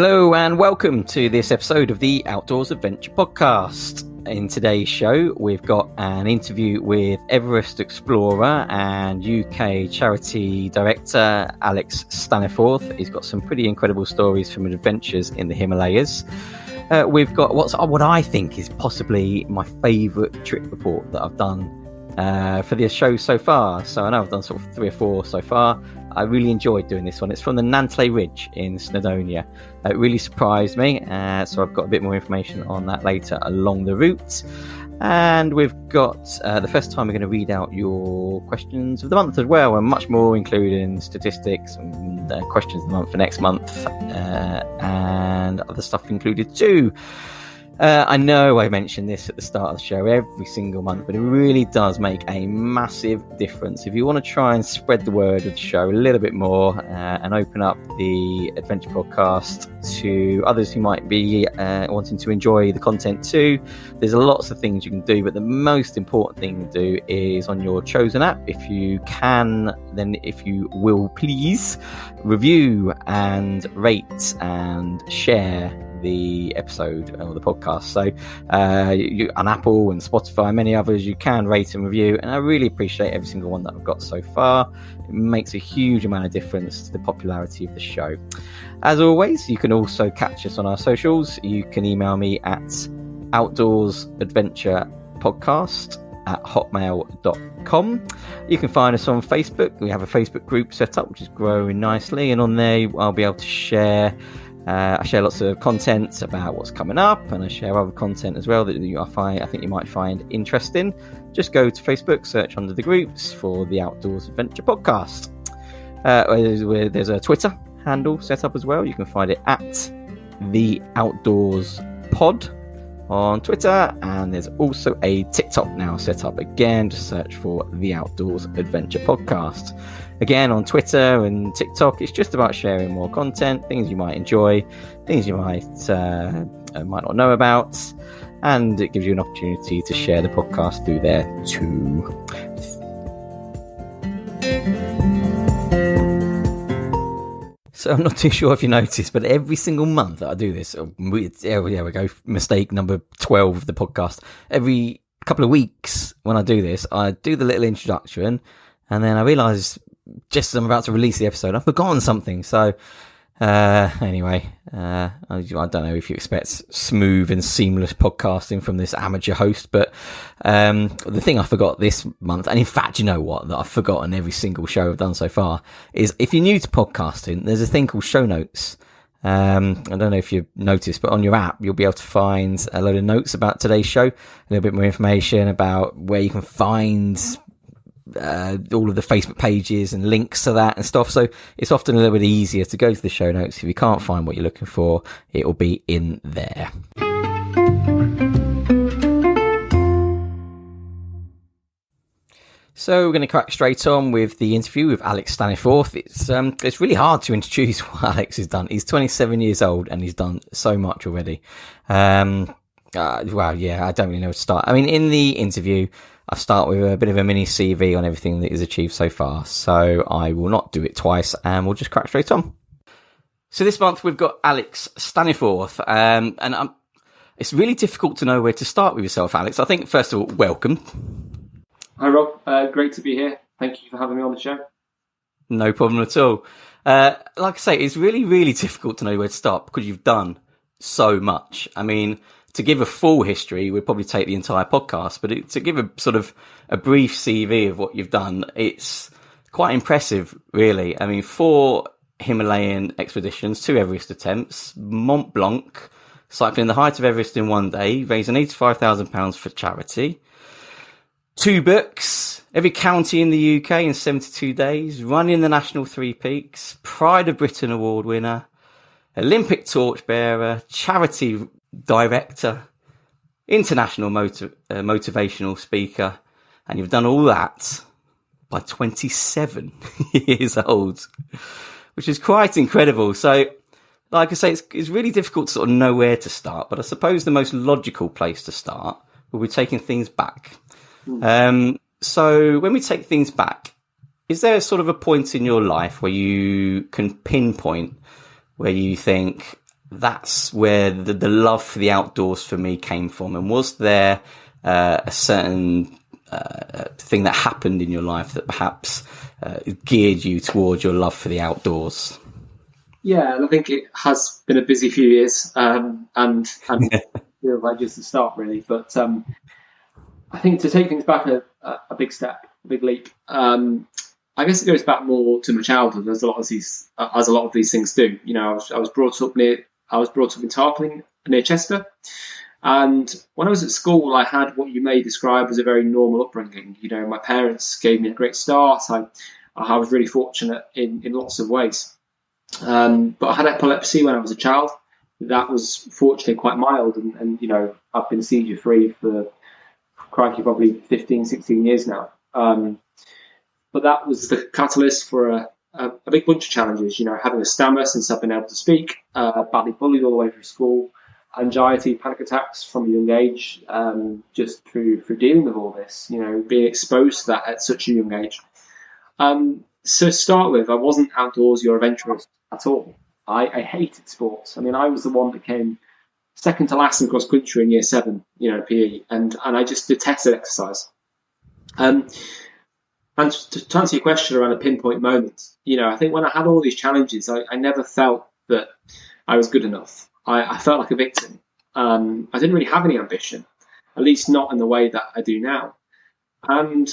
Hello and welcome to this episode of the Outdoors Adventure Podcast. In today's show, we've got an interview with Everest explorer and UK charity director Alex Staniforth. He's got some pretty incredible stories from adventures in the Himalayas. We've got what I think is possibly my favourite trip report that I've done for this show so far. So I know I've done sort of 3 or 4 so far. I really enjoyed doing this one. It's from the Nantlle Ridge in Snowdonia. It really surprised me, so I've got a bit more information on that later along the route. And we've got the first time we're going to read out your questions of the month as well, and much more, including statistics and questions of the month for next month, and other stuff included too. I know I mentioned this at the start of the show every single month, but it really does make a massive difference. If you want to try and spread the word of the show a little bit more and open up the Adventure Podcast to others who might be wanting to enjoy the content too, there's lots of things you can do, but the most important thing to do is on your chosen app, if you can, then if you will please review and rate and share the episode or the podcast. So on Apple and Spotify and many others, you can rate and review, and I really appreciate every single one that I've got so far. It makes a huge amount of difference to the popularity of the show. As always, you can also catch us on our socials. You can email me at outdoorsadventurepodcast@hotmail.com. You can find us on Facebook. We have a Facebook group set up which is growing nicely, and on there I'll be able to share I share lots of content about what's coming up, and I share other content as well that I think you might find interesting. Just go to Facebook, search under the groups for the Outdoors Adventure Podcast. There's a Twitter handle set up as well. You can find it at the Outdoors Pod on Twitter, and there's also a TikTok now set up. Again, just search for the Outdoors Adventure Podcast. Again, on Twitter and TikTok, it's just about sharing more content, things you might enjoy, things you might not know about, and it gives you an opportunity to share the podcast through there too. So I'm not too sure if you noticed, but every single month that I do this, there we go, mistake number 12 of the podcast. Every couple of weeks when I do this, I do the little introduction, and then I realise just as I'm about to release the episode, I've forgotten something. So anyway, I don't know if you expect smooth and seamless podcasting from this amateur host, but the thing I forgot this month, and in fact, you know what, that I've forgotten every single show I've done so far, is if you're new to podcasting, there's a thing called show notes. I don't know if you've noticed, but on your app, you'll be able to find a load of notes about today's show, a little bit more information about where you can find all of the Facebook pages and links to that and stuff. So it's often a little bit easier to go to the show notes. If you can't find what you're looking for, it will be in there. So we're going to crack straight on with the interview with Alex Staniforth. It's really hard to introduce what Alex has done. He's 27 years old and he's done so much already. I don't really know where to start. I mean, in the interview, I start with a bit of a mini CV on everything that he's achieved so far, so I will not do it twice, and we'll just crack straight on. So this month we've got Alex Staniforth, and it's really difficult to know where to start with yourself, Alex. I think, first of all, welcome. Hi, Rob. Great to be here. Thank you for having me on the show. No problem at all. Like I say, it's really, really difficult to know where to start because you've done so much. I mean, to give a full history, we'd probably take the entire podcast, but to give a sort of a brief CV of what you've done, it's quite impressive, really. I mean, 4 Himalayan expeditions, 2 Everest attempts, Mont Blanc, cycling the height of Everest in one day, raising £85,000 for charity, 2 books, every county in the UK in 72 days, running the National 3 Peaks, Pride of Britain award winner, Olympic torchbearer, charity director, international motivational speaker, and you've done all that by 27 years old, which is quite incredible. So, like I say, it's really difficult to sort of know where to start, but I suppose the most logical place to start will be taking things back. So when we take things back, is there sort of a point in your life where you can pinpoint where you think, that's where the love for the outdoors for me came from. And was there a certain thing that happened in your life that perhaps geared you towards your love for the outdoors? Yeah, and I think it has been a busy few years, and feels like just the start really. But I think to take things back a big step, a big leap. I guess it goes back more to my childhood, as a lot of these things do. You know, I was brought up in Tarpling near Chester, and when I was at school, I had what you may describe as a very normal upbringing. You know, my parents gave me a great start. I was really fortunate in lots of ways. But I had epilepsy when I was a child. That was fortunately quite mild, and you know, I've been seizure free for crikey probably 15, 16 years now. But that was the catalyst for a big bunch of challenges. You know, having a stammer since I've been able to speak, badly bullied all the way through school, anxiety, panic attacks from a young age, just through dealing with all this. You know, being exposed to that at such a young age. So to start with, I wasn't outdoorsy or adventurous at all. I hated sports. I mean, I was the one that came second to last in cross country in year 7, you know, PE, and I just detested exercise. And to answer your question around a pinpoint moment, you know, I think when I had all these challenges, I never felt that I was good enough. I felt like a victim. I didn't really have any ambition, at least not in the way that I do now. And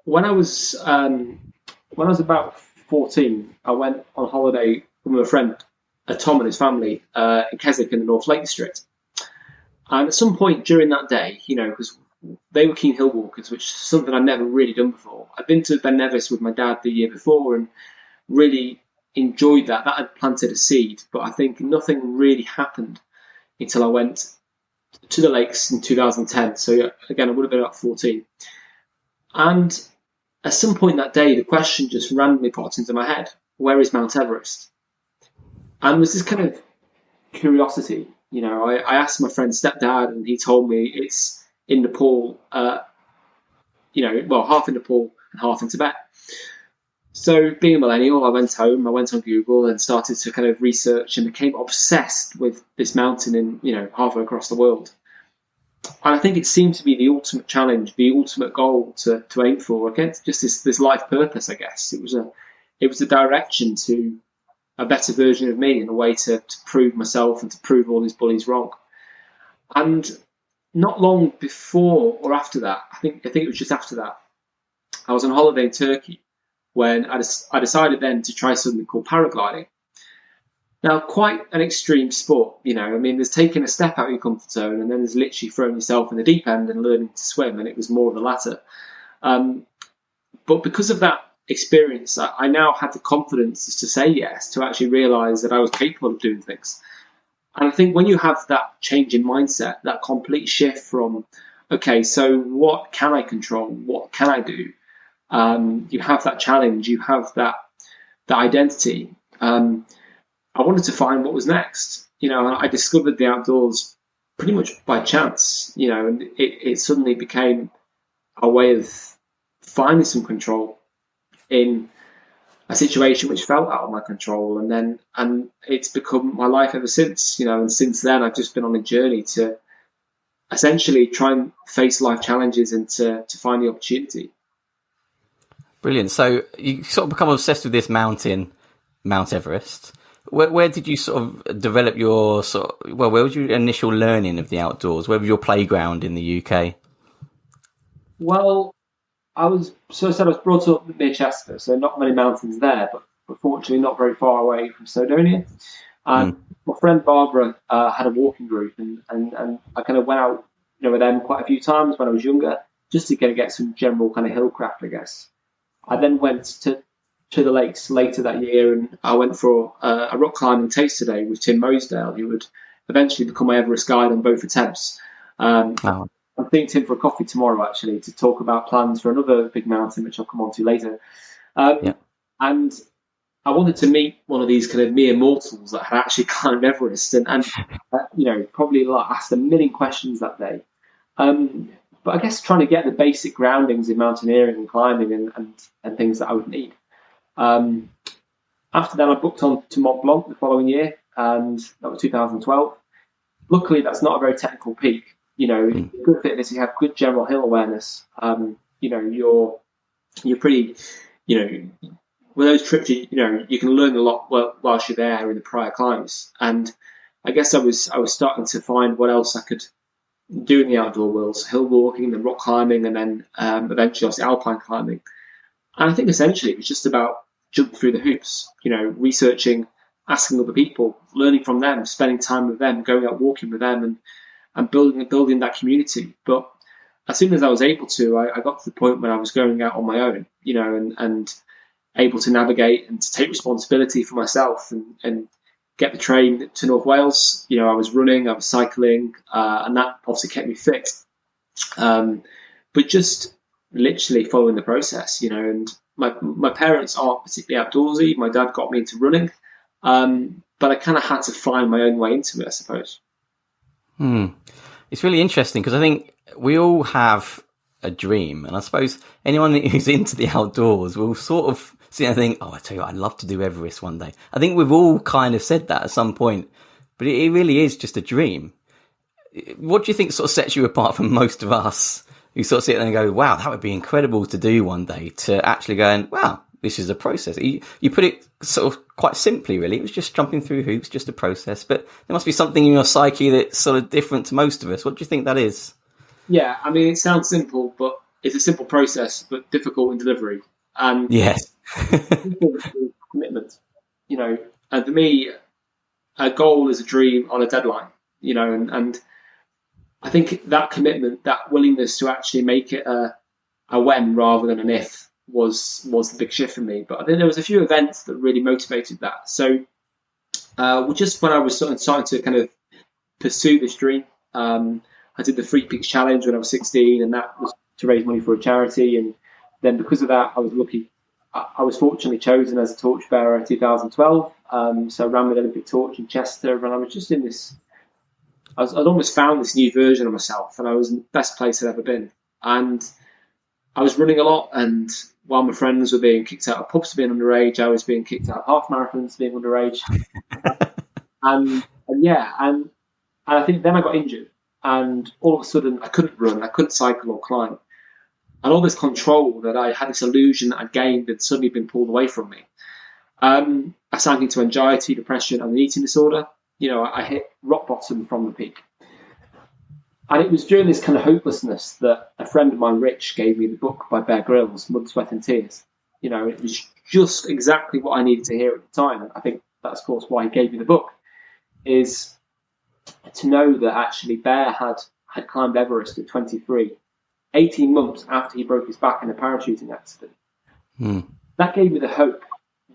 when I was about 14, I went on holiday with a friend, Tom and his family, in Keswick in the North Lake District. And at some point during that day, you know, because they were keen hill walkers, which is something I'd never really done before. I'd been to Ben Nevis with my dad the year before and really enjoyed that. That had planted a seed, but I think nothing really happened until I went to the lakes in 2010. So again, I would have been about 14. And at some point that day, the question just randomly popped into my head: where is Mount Everest? And there's this kind of curiosity. You know, I asked my friend's stepdad, and he told me it's in Nepal, you know, well, half in Nepal and half in Tibet. So being a millennial, I went home, I went on Google and started to kind of research and became obsessed with this mountain in, you know, halfway across the world. And I think it seemed to be the ultimate challenge, the ultimate goal to aim for, against just this life purpose, I guess. It was a direction to a better version of me, in a way to prove myself and to prove all these bullies wrong. And not long before or after that, I think it was just after that, I was on holiday in Turkey when I decided then to try something called paragliding. Now, quite an extreme sport, you know. I mean, there's taking a step out of your comfort zone, and then there's literally throwing yourself in the deep end and learning to swim, and it was more of the latter. But because of that experience, I now had the confidence to say yes, to actually realise that I was capable of doing things. And I think when you have that change in mindset, that complete shift from, okay, so what can I control? What can I do? You have that challenge, you have that identity. I wanted to find what was next. You know, I discovered the outdoors pretty much by chance, you know, and it suddenly became a way of finding some control in a situation which felt out of my control, and it's become my life ever since, you know. And since then, I've just been on a journey to essentially try and face life challenges and to find the opportunity. Brilliant. So you sort of become obsessed with this mountain, Mount Everest. Where did you sort of develop your where was your initial learning of the outdoors? Where was your playground in the UK? Well, I was brought up near Chester, so not many mountains there, but fortunately not very far away from Snowdonia. And my friend Barbara had a walking group, and I kind of went out, you know, with them quite a few times when I was younger, just to get some general kind of hillcraft, I guess. I then went to the lakes later that year, and I went for a rock climbing taster day with Tim Mosedale, who would eventually become my Everest guide on both attempts. Wow. I'm seeing Tim for a coffee tomorrow, actually, to talk about plans for another big mountain, which I'll come on to later. And I wanted to meet one of these kind of mere mortals that had actually climbed Everest, and you know, probably asked a million questions that day. But I guess trying to get the basic groundings in mountaineering and climbing and things that I would need. After that, I booked on to Mont Blanc the following year, and that was 2012. Luckily, that's not a very technical peak. Good fitness, you have good general hill awareness. You're pretty, with those trips, you can learn a lot whilst you're there in the prior climbs. And I guess I was starting to find what else I could do in the outdoor world: hill walking, then rock climbing, and then eventually obviously alpine climbing. And I think essentially it was just about jumping through the hoops, researching, asking other people, learning from them, spending time with them, going out walking with them, and building that community. But as soon as I was able to, I got to the point when I was going out on my own, and able to navigate and to take responsibility for myself and get the train to North Wales. I was running, I was cycling, and that obviously kept me fit. But just literally following the process, and my parents aren't particularly outdoorsy. My dad got me into running, but I kind of had to find my own way into it, I suppose. It's really interesting because I think we all have a dream, and I suppose anyone who's into the outdoors will sort of see and think, I tell you what, I'd love to do Everest one day. I think we've all kind of said that at some point, but it really is just a dream. What do you think sort of sets you apart from most of us who sort of sit there and go, wow, that would be incredible to do one day, to actually going, wow, this is a process? You put it sort of quite simply, really. It was just jumping through hoops, just a process, but there must be something in your psyche that's sort of different to most of us. What do you think that is? Yeah, I mean, it sounds simple, but it's a simple process, but difficult in delivery. And yes, commitment, and for me, a goal is a dream on a deadline, and I think that commitment, that willingness to actually make it a when rather than an if was the big shift for me. But I think there was a few events that really motivated that. So just when I was starting to kind of pursue this dream, I did the Three Peaks Challenge when I was 16, and that was to raise money for a charity. And then because of that, I was lucky. I was fortunately chosen as a torchbearer in 2012. So I ran with Olympic Torch in Chester, and I was just in this. I'd almost found this new version of myself, and I was in the best place I'd ever been. And I was running a lot, and while my friends were being kicked out of pubs for being underage, I was being kicked out of half marathons for being underage. and I think then I got injured, and all of a sudden I couldn't run, I couldn't cycle or climb. And all this control that I had, this illusion that I'd gained, had suddenly been pulled away from me. I sank into anxiety, depression, and an eating disorder. I hit rock bottom from the peak. And it was during this kind of hopelessness that a friend of mine, Rich, gave me the book by Bear Grylls, Mud, Sweat and Tears. It was just exactly what I needed to hear at the time. I think that's, of course, why he gave me the book, is to know that actually Bear had climbed Everest at 23, 18 months after he broke his back in a parachuting accident. That gave me the hope.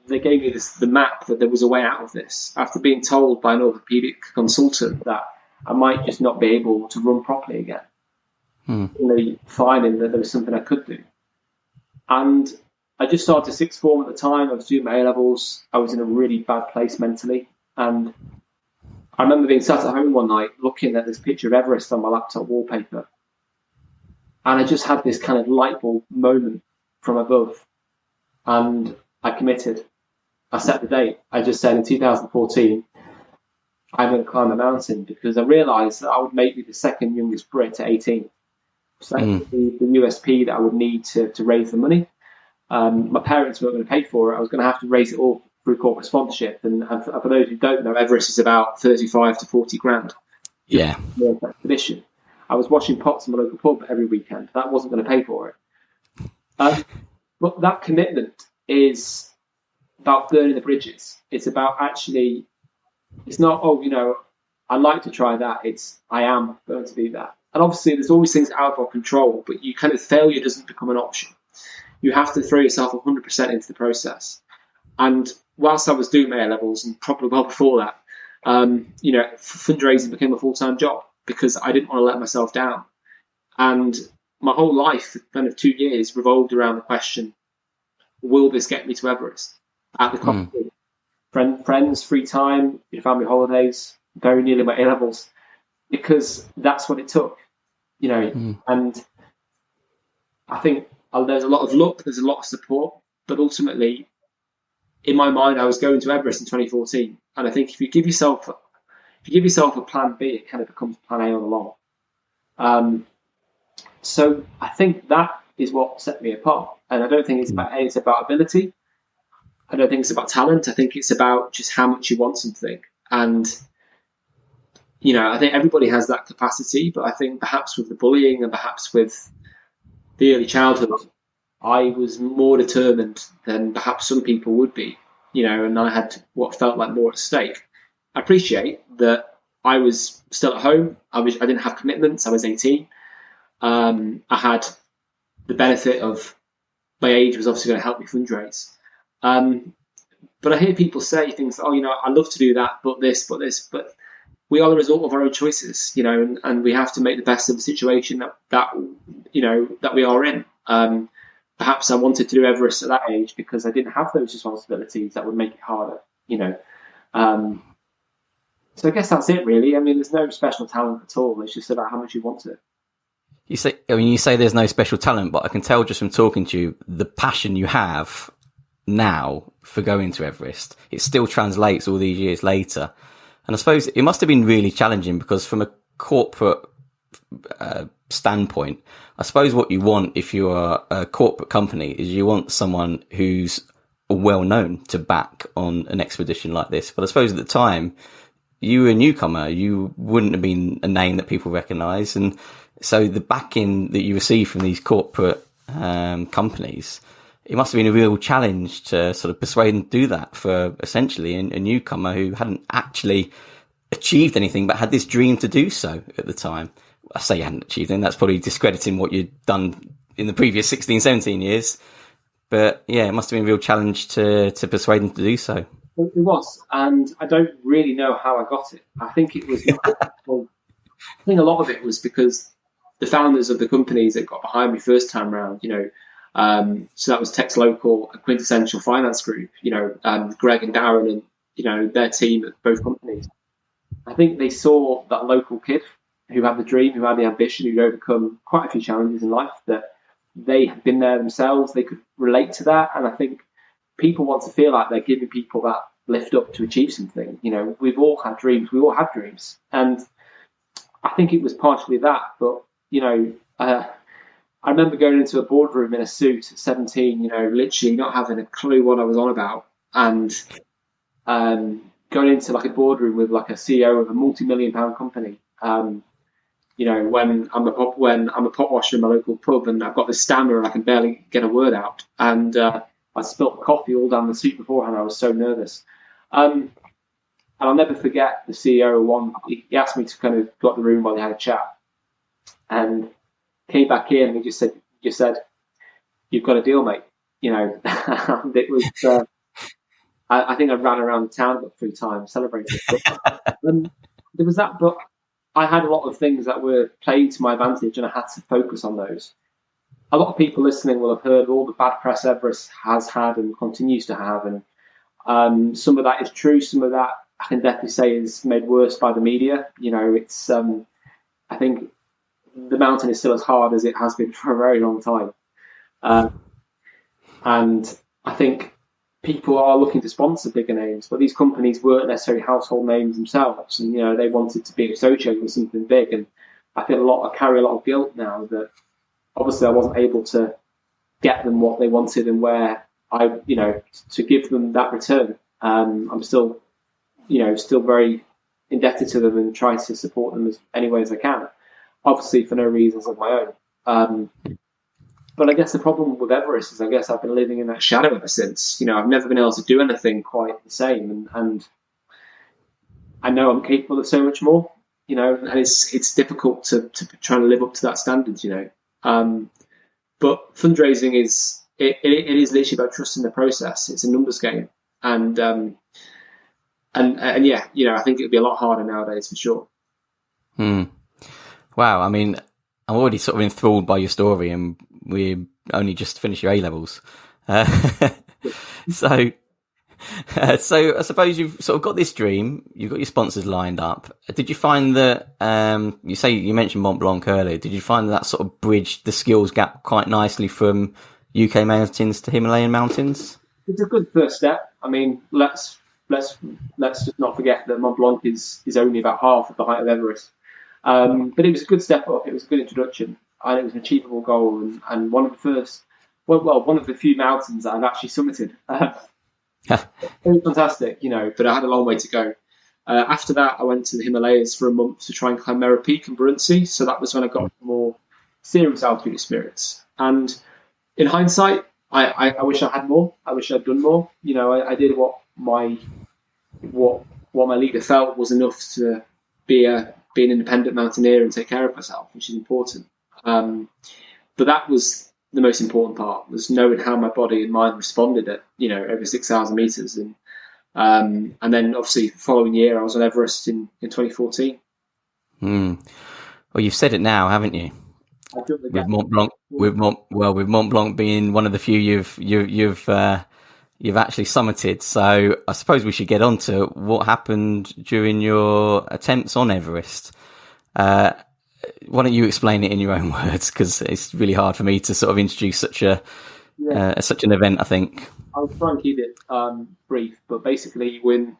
They gave me the map that there was a way out of this, after being told by an orthopedic consultant that I might just not be able to run properly again. Finding that there was something I could do. And I just started sixth form at the time. I was doing my A-levels. I was in a really bad place mentally. And I remember being sat at home one night looking at this picture of Everest on my laptop wallpaper. And I just had this kind of light bulb moment from above. And I committed. I set the date. I just said in 2014, I'm going to climb a mountain, because I realised that I would make me the second youngest Brit at 18. So that would be the USP that I would need to raise the money. My parents weren't going to pay for it. I was going to have to raise it all through corporate sponsorship. And for those who don't know, Everest is about 35 to 40 grand. Yeah. Expedition. I was washing pots in my local pub every weekend. That wasn't going to pay for it. But that commitment is about burning the bridges. It's about actually, it's not, I'd like to try that. It's, I am going to do that. And obviously there's always things out of our control, but you kind of, failure doesn't become an option. You have to throw yourself 100% into the process. And whilst I was doing my A-levels, and probably well before that, fundraising became a full-time job, because I didn't want to let myself down. And my whole life, kind of 2 years, revolved around the question, will this get me to Everest? At the cost of friends, free time, family holidays, very nearly my A-levels, because that's what it took, And I think there's a lot of luck, there's a lot of support, but ultimately in my mind, I was going to Everest in 2014, and I think if you give yourself a plan B, it kind of becomes plan A all along. So I think that is what set me apart, and I don't think it's about ability. I don't think it's about talent. I think it's about just how much you want something, and I think everybody has that capacity, but I think perhaps with the bullying and perhaps with the early childhood, I was more determined than perhaps some people would be, and I had what felt like more at stake. I appreciate that I was still at home. I didn't have commitments. I was 18. I had the benefit of my age was obviously going to help me fundraise. But I hear people say things, I love to do that, but we are the result of our own choices, and we have to make the best of the situation that we are in. Perhaps I wanted to do Everest at that age because I didn't have those responsibilities that would make it harder, So I guess that's it, really. I mean, there's no special talent at all. It's just about how much you want it. You say there's no special talent, but I can tell just from talking to you, the passion you have now for going to Everest, it still translates all these years later. And I suppose it must have been really challenging because from a corporate standpoint, I suppose what you want if you are a corporate company is you want someone who's well known to back on an expedition like this. But I suppose at the time, you were a newcomer, you wouldn't have been a name that people recognise. And so the backing that you receive from these corporate companies, it must have been a real challenge to sort of persuade them to do that for essentially a newcomer who hadn't actually achieved anything but had this dream to do so at the time. I say you hadn't achieved anything, that's probably discrediting what you'd done in the previous 16, 17 years. But yeah, it must have been a real challenge to persuade them to do so. It was, and I don't really know how I got it. I think it was, I think a lot of it was because the founders of the companies that got behind me first time round, so that was Tex Local, a quintessential finance group, Greg and Darren and, their team at both companies. I think they saw that local kid who had the dream, who had the ambition, who'd overcome quite a few challenges in life, that they had been there themselves. They could relate to that. And I think people want to feel like they're giving people that lift up to achieve something. We've all had dreams. We all have dreams. And I think it was partially that. But, I remember going into a boardroom in a suit at 17, literally not having a clue what I was on about. And going into like a boardroom with like a CEO of a multi-million-pound company. When I'm a pot washer in my local pub and I've got this stammer and I can barely get a word out. And I spilt coffee all down the suit beforehand. I was so nervous. And I'll never forget the CEO he asked me to kind of go up the room while they had a chat. And came back in and he just said, "You've got a deal, mate." And it was, I think I ran around the town about 3 times celebrating. There was that, but I had a lot of things that were playing to my advantage and I had to focus on those. A lot of people listening will have heard all the bad press Everest has had and continues to have. And some of that is true. Some of that I can definitely say is made worse by the media. It's, I think the mountain is still as hard as it has been for a very long time. And I think people are looking to sponsor bigger names, but these companies weren't necessarily household names themselves. And, they wanted to be associated with something big. And I carry a lot of guilt now that obviously I wasn't able to get them what they wanted and where to give them that return. I'm still, still very indebted to them and try to support them as any way as I can, obviously for no reasons of my own. But I guess the problem with Everest is I guess I've been living in that shadow ever since. I've never been able to do anything quite the same. And I know I'm capable of so much more, and it's difficult to try and live up to that standard, But fundraising is literally about trusting the process. It's a numbers game. And yeah, I think it would be a lot harder nowadays for sure. Wow. I mean, I'm already sort of enthralled by your story and we only just finished your A-levels. So I suppose you've sort of got this dream, you've got your sponsors lined up. Did you find that, you mentioned Mont Blanc earlier, did you find that sort of bridged the skills gap quite nicely from UK mountains to Himalayan mountains? It's a good first step. I mean, let's just not forget that Mont Blanc is only about half of the height of Everest. But it was a good step up. It was a good introduction, and it was an achievable goal, and one of the first, one of the few mountains that I've actually summited. It was fantastic, but I had a long way to go. After that, I went to the Himalayas for a month to try and climb Mera Peak and Barunsi. So that was when I got more serious altitude experience. And in hindsight, I wish I had more. I wish I'd done more. I did what my leader felt was enough to be an independent mountaineer and take care of myself, which is important. But that was the most important part, was knowing how my body and mind responded at over 6,000 meters. And then obviously the following year I was on Everest in 2014. Well, you've said it now, haven't you? With Mont Blanc, with Mont Blanc being one of the few you've actually summited. So I suppose we should get on to what happened during your attempts on Everest. Why don't you explain it in your own words? Because it's really hard for me to sort of introduce such an event, I think. I'll try and keep it brief, but basically, when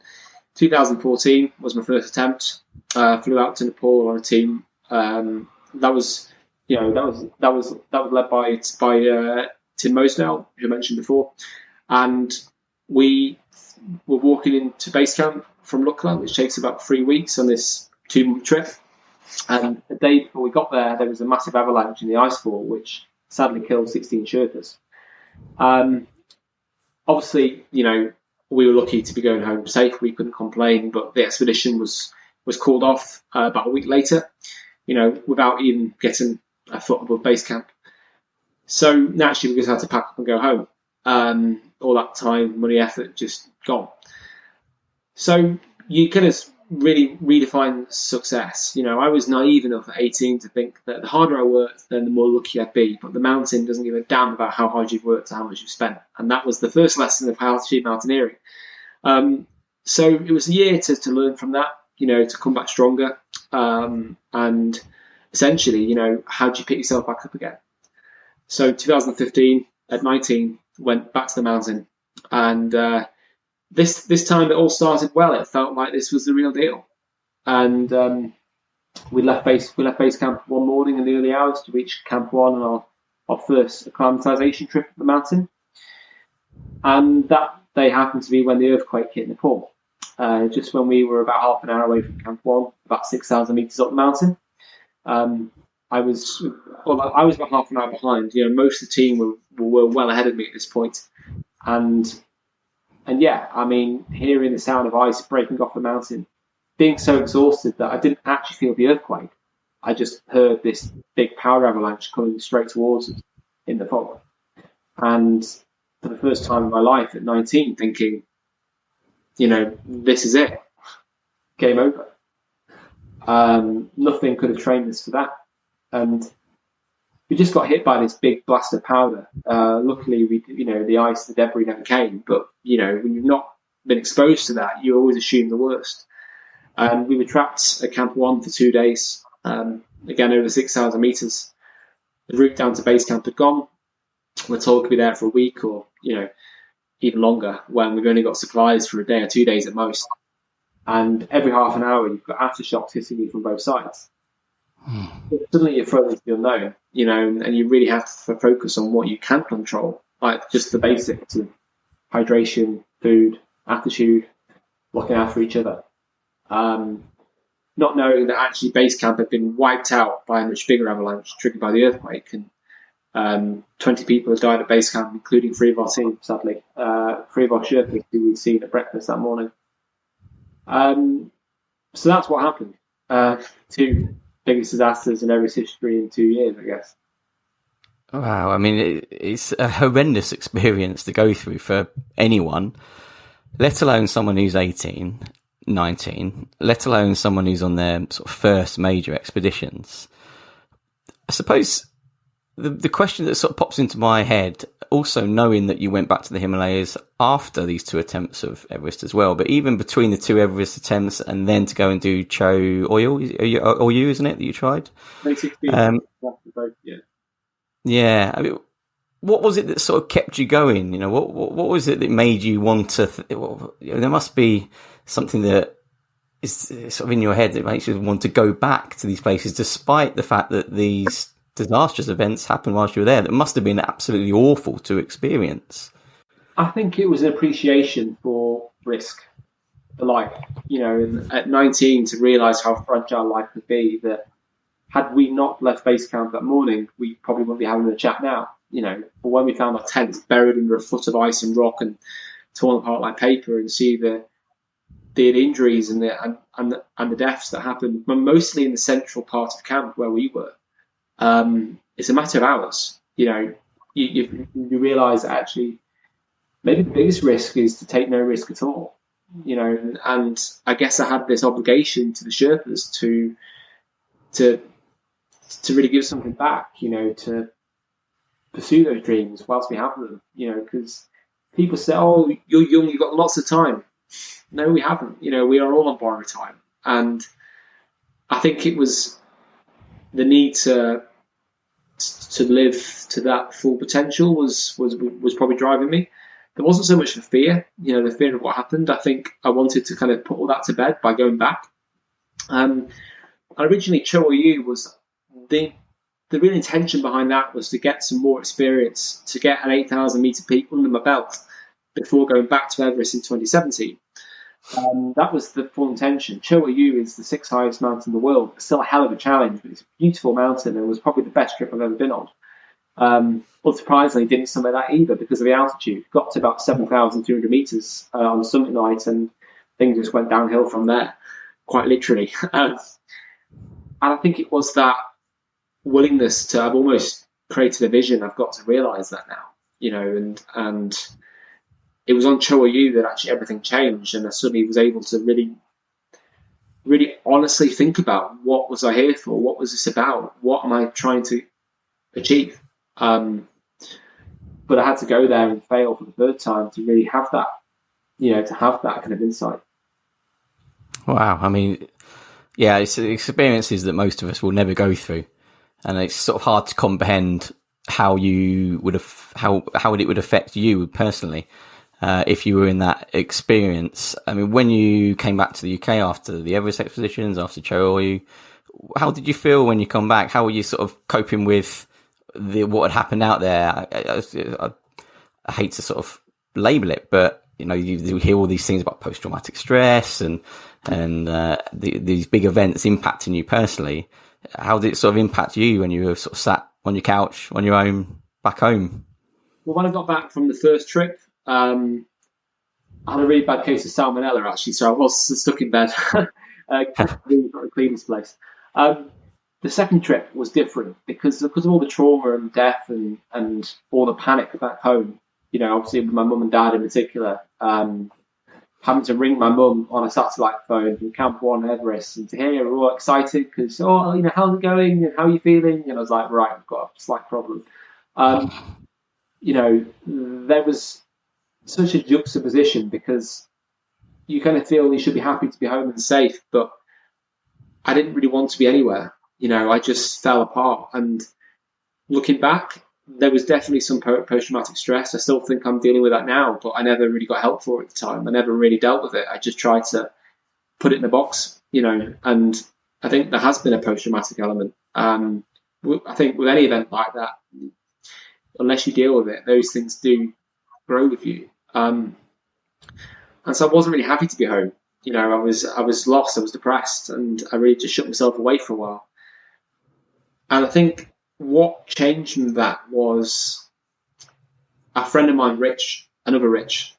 2014 was my first attempt, flew out to Nepal on a team. That was led by Tim Mosdale, who I mentioned before, and we were walking into base camp from Lukla, which takes about 3 weeks on this 2-month trip. And the day before we got there was a massive avalanche in the icefall, which sadly killed 16 Sherpas. Obviously, we were lucky to be going home safe. We couldn't complain, but the expedition was called off about a week later, without even getting a foot above base camp. So naturally, we just had to pack up and go home. All that time, money, effort just gone. So you kind of really redefine success. I was naive enough at 18 to think that the harder I worked, then the more lucky I'd be. But the mountain doesn't give a damn about how hard you've worked or how much you've spent. And that was the first lesson of how to achieve mountaineering. So it was a year to learn from that, to come back stronger. And essentially, how do you pick yourself back up again? So 2015, at 19, went back to the mountain. And this time it all started well. It felt like this was the real deal. And we left base camp one morning in the early hours to reach Camp 1 on our first acclimatization trip up the mountain. And that day happened to be when the earthquake hit Nepal. Just when we were about half an hour away from Camp 1, about 6,000 meters up the mountain. I was about half an hour behind. Most of the team were well ahead of me at this point. And yeah, I mean, hearing the sound of ice breaking off the mountain, being so exhausted that I didn't actually feel the earthquake. I just heard this big power avalanche coming straight towards us in the fog. And for the first time in my life at 19, thinking, this is it. Game over. Nothing could have trained us for that. And we just got hit by this big blast of powder. Luckily, the ice, the debris never came. But, when you've not been exposed to that, you always assume the worst. And we were trapped at Camp 1 for 2 days, again, over 6,000 meters. The route down to base camp had gone. We're told to be there for a week or, even longer, when we've only got supplies for a day or 2 days at most. And every half an hour, you've got aftershocks hitting you from both sides. Suddenly you're thrown into the unknown, and you really have to focus on what you can control, like just the basics of hydration, food, altitude, looking out for each other. Not knowing that actually base camp had been wiped out by a much bigger avalanche triggered by the earthquake, and 20 people had died at base camp, including 3 of our team, sadly. 3 of our Sherpas who we'd seen at breakfast that morning. So that's what happened. 2 biggest disasters in Everest history in 2 years, I guess. Wow, I mean, it's a horrendous experience to go through for anyone, let alone someone who's 18, 19, let alone someone who's on their sort of first major expeditions. I suppose the question that sort of pops into my head, also knowing that you went back to the Himalayas after these 2 attempts of Everest as well, but even between the 2 Everest attempts and then to go and do Cho Oyu, isn't it, that you tried? 2016. Yeah. I mean, what was it that sort of kept you going? What was it that made you want to? There must be something that is sort of in your head that makes you want to go back to these places, despite the fact that these disastrous events happened whilst you were there. That must have been absolutely awful to experience. I think it was an appreciation for risk, for life. And at 19 to realise how fragile life could be. That had we not left base camp that morning, we probably wouldn't be having a chat now. But when we found our tents buried under a foot of ice and rock and torn apart like paper, and see the injuries and the deaths that happened, mostly in the central part of camp where we were, it's a matter of hours. You realise that actually maybe the biggest risk is to take no risk at all. And I guess I had this obligation to the Sherpas to really give something back. To pursue those dreams whilst we have them. Because people say, "Oh, you're young, you've got lots of time." No, we haven't. We are all on borrowed time, and I think it was the need to live to that full potential was probably driving me. There wasn't so much the fear, the fear of what happened. I think I wanted to kind of put all that to bed by going back. Originally, Choyu was the real intention behind that was to get some more experience, to get an 8,000 meter peak under my belt before going back to Everest in 2017. That was the full intention. Choyu is the sixth highest mountain in the world. It's still a hell of a challenge, but it's a beautiful mountain and it was probably the best trip I've ever been on. Unsurprisingly, didn't summit that either because of the altitude. Got to about 7,200 meters on the summit night, and things just went downhill from there, quite literally. And I think it was that willingness to, I've almost created a vision. I've got to realise that now, and it was on Choyu that actually everything changed, and I suddenly was able to really, really honestly think about what was I here for? What was this about? What am I trying to achieve? But I had to go there and fail for the third time to really have that, to have that kind of insight. Wow. I mean, yeah, it's experiences that most of us will never go through. And it's sort of hard to comprehend how it would affect you personally, if you were in that experience. I mean, when you came back to the UK after the Everest expeditions, after Choyu, how did you feel when you come back? How were you sort of coping with what had happened out there? I hate to sort of label it, but you hear all these things about post-traumatic stress and these big events impacting you personally. How did it sort of impact you when you were sort of sat on your couch on your own back home? Well, when I got back from the first trip, I had a really bad case of salmonella actually, so I was stuck in bed. Really got to clean this place. The second trip was different because of all the trauma and death and all the panic back home. Obviously with my mum and dad in particular, having to ring my mum on a satellite phone from Camp 1 Everest and to hear her all excited because, how's it going and how are you feeling? And I was like, right, I've got a slight problem. There was such a juxtaposition because you kind of feel you should be happy to be home and safe, but I didn't really want to be anywhere. I just fell apart. And looking back, there was definitely some post-traumatic stress. I still think I'm dealing with that now, but I never really got help for it at the time. I never really dealt with it. I just tried to put it in a box, and I think there has been a post-traumatic element. I think with any event like that, unless you deal with it, those things do grow with you. And so I wasn't really happy to be home. I was lost, I was depressed, and I really just shut myself away for a while. And I think what changed from that was a friend of mine, Rich, another Rich,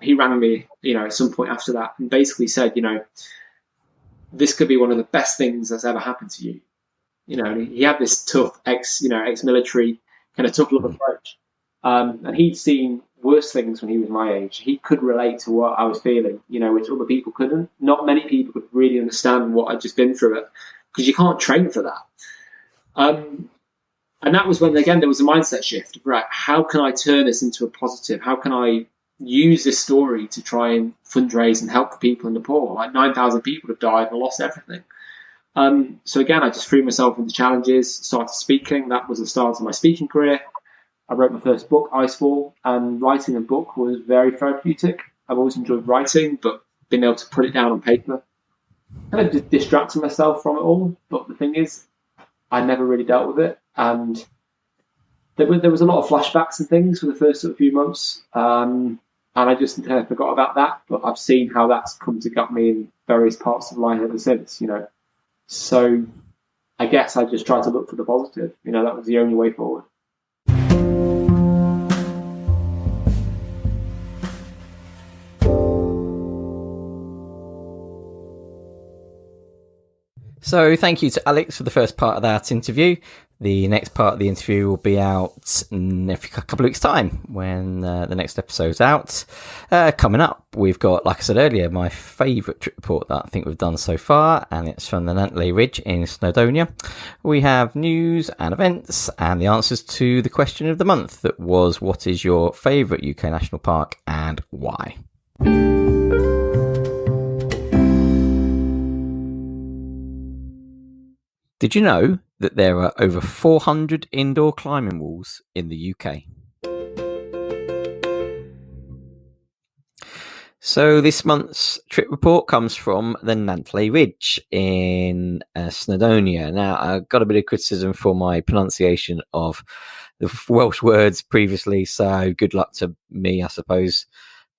he rang me, at some point after that and basically said, this could be one of the best things that's ever happened to you. He had this tough ex-military kind of tough love approach. And he'd seen worse things when he was my age. He could relate to what I was feeling, which other people couldn't. Not many people could really understand what I'd just been through it because you can't train for that. And that was when, again, there was a mindset shift. Right, how can I turn this into a positive? How can I use this story to try and fundraise and help the people in Nepal? Like 9,000 people have died and lost everything. So again, I just threw myself into challenges, started speaking. That was the start of my speaking career. I wrote my first book, Icefall, and writing a book was very therapeutic. I've always enjoyed writing, but being able to put it down on paper, kind of distracting myself from it all. But the thing is, I never really dealt with it, and there was a lot of flashbacks and things for the first sort of few months, and I just forgot about that. But I've seen how that's come to gut me in various parts of life ever since, So I guess I just tried to look for the positive. That was the only way forward. So thank you to Alex for the first part of that interview. The next part of the interview will be out in a couple of weeks' time when the next episode's out. Coming up, we've got, like I said earlier, my favourite trip report that I think we've done so far, and it's from the Nantlle Ridge in Snowdonia. We have news and events and the answers to the question of the month that was, what is your favourite UK national park and why? Did you know that there are over 400 indoor climbing walls in the UK? So this month's trip report comes from the Nantlle Ridge in Snowdonia. Now, I got a bit of criticism for my pronunciation of the Welsh words previously, so good luck to me, I suppose,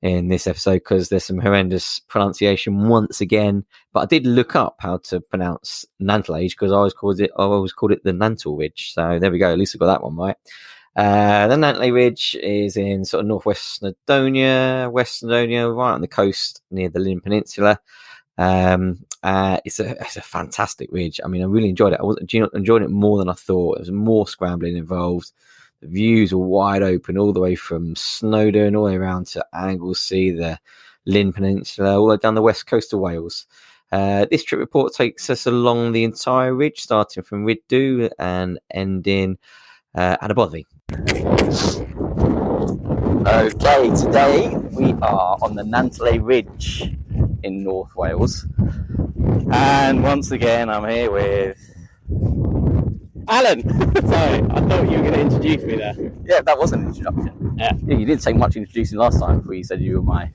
in this episode, because there's some horrendous pronunciation once again. But I did look up how to pronounce Nantlle Ridge, because I always called it the Nantlle Ridge. So there we go. At least I got that one right. The Nantlle Ridge is in sort of northwest Snowdonia, West Snowdonia, right on the coast near the Llyn Peninsula. It's a fantastic ridge. I mean, I really enjoyed it. I enjoyed it more than I thought. There was more scrambling involved. The views are wide open all the way from Snowdon all the way around to Anglesey, the Llyn Peninsula, all the way down the west coast of Wales. This trip report takes us along the entire ridge, starting from Rydw and ending at Aboddi. Okay, today we are on the Nantlle Ridge in North Wales. And once again, I'm here with Alan! Sorry, I thought you were going to introduce me there. Yeah, that was an introduction. Yeah, you didn't take much introducing last time before you said you were my